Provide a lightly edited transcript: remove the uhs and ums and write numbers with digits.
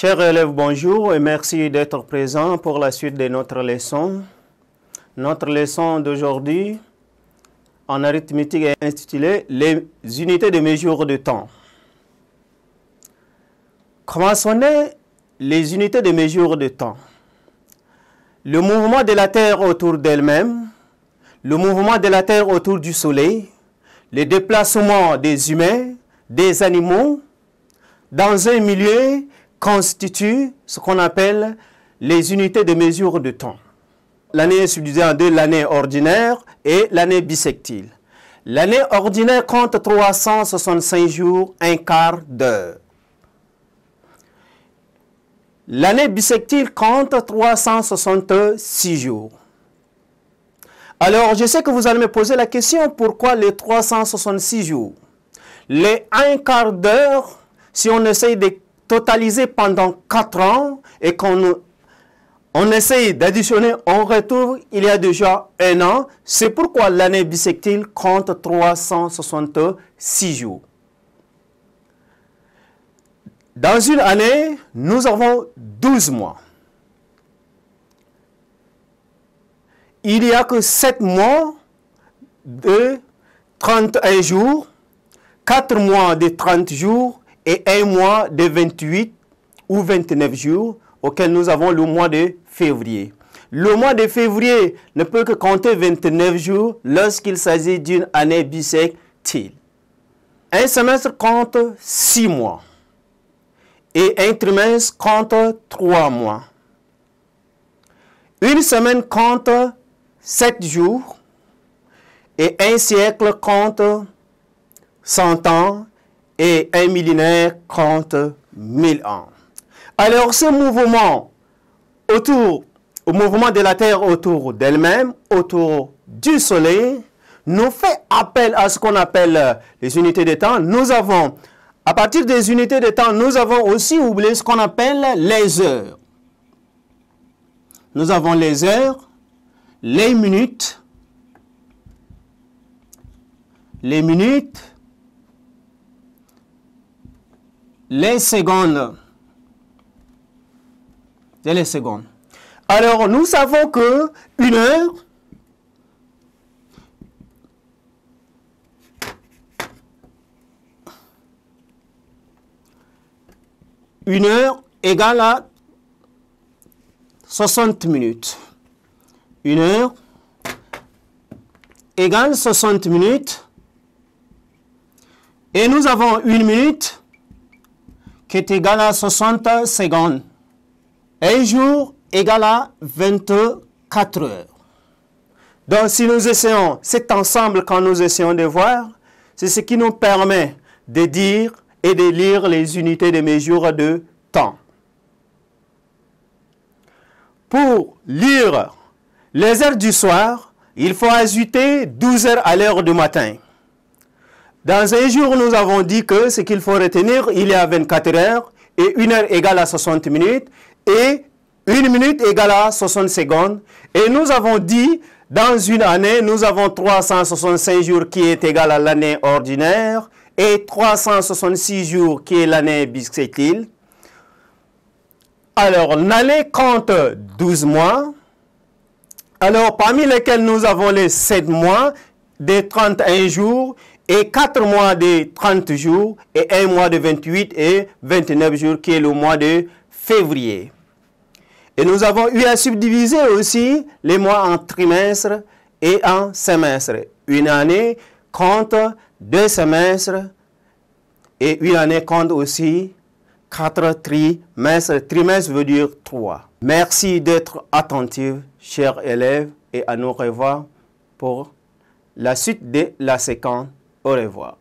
Chers élèves, bonjour et merci d'être présents pour la suite de notre leçon. Notre leçon d'aujourd'hui en arithmétique est intitulée « Les unités de mesure de temps ». Comment sont les unités de mesure de temps? Le mouvement de la Terre autour d'elle-même, le mouvement de la Terre autour du Soleil, les déplacements des humains, des animaux, dans un milieu constituent ce qu'on appelle les unités de mesure de temps. L'année est subdivisée en deux, l'année ordinaire et l'année bissextile. L'année ordinaire compte 365 jours, un quart d'heure. L'année bissextile compte 366 jours. Alors, je sais que vous allez me poser la question, pourquoi les 366 jours? Les un quart d'heure, si on essaye de totaliser pendant 4 ans et qu'on essaye d'additionner, on retrouve il y a déjà un an. C'est pourquoi l'année bissextile compte 366 jours. Dans une année, nous avons 12 mois. Il n'y a que 7 mois de 31 jours, 4 mois de 30 jours et 1 mois de 28 ou 29 jours, auquel nous avons le mois de février. Le mois de février ne peut que compter 29 jours lorsqu'il s'agit d'une année bissextile. Un semestre compte 6 mois et un trimestre compte 3 mois. Une semaine compte 7 jours et un siècle compte 100 ans et un millénaire compte 1000 ans. Alors ce mouvement au mouvement de la Terre autour d'elle-même, autour du Soleil, nous fait appel à ce qu'on appelle les unités de temps. Nous avons, à partir des unités de temps, nous avons aussi oublié ce qu'on appelle les heures. Nous avons les heures, les minutes, les secondes et les secondes. Alors, nous savons que une heure égale à 60 minutes. Une heure égale 60 minutes. Et nous avons une minute qui est égale à 60 secondes. Un jour égale à 24 heures. Donc, si nous essayons cet ensemble, quand nous essayons de voir, c'est ce qui nous permet de dire et de lire les unités de mesure de temps. Pour lire les heures du soir, il faut ajouter 12 heures à l'heure du matin. Dans un jour, nous avons dit que ce qu'il faut retenir, il y a 24 heures et 1 heure égale à 60 minutes et 1 minute égale à 60 secondes. Et nous avons dit, dans une année, nous avons 365 jours qui est égal à l'année ordinaire et 366 jours qui est l'année bissextile. Alors, l'année compte 12 mois. Alors, parmi lesquels nous avons les 7 mois de 31 jours et 4 mois de 30 jours et 1 mois de 28 et 29 jours qui est le mois de février. Et nous avons eu à subdiviser aussi les mois en trimestres et en semestres. Une année compte 2 semestres et une année compte aussi 4 trimestres. Trimestre veut dire 3. Merci d'être attentifs, chers élèves, et à nous revoir pour la suite de la séquence. Au revoir.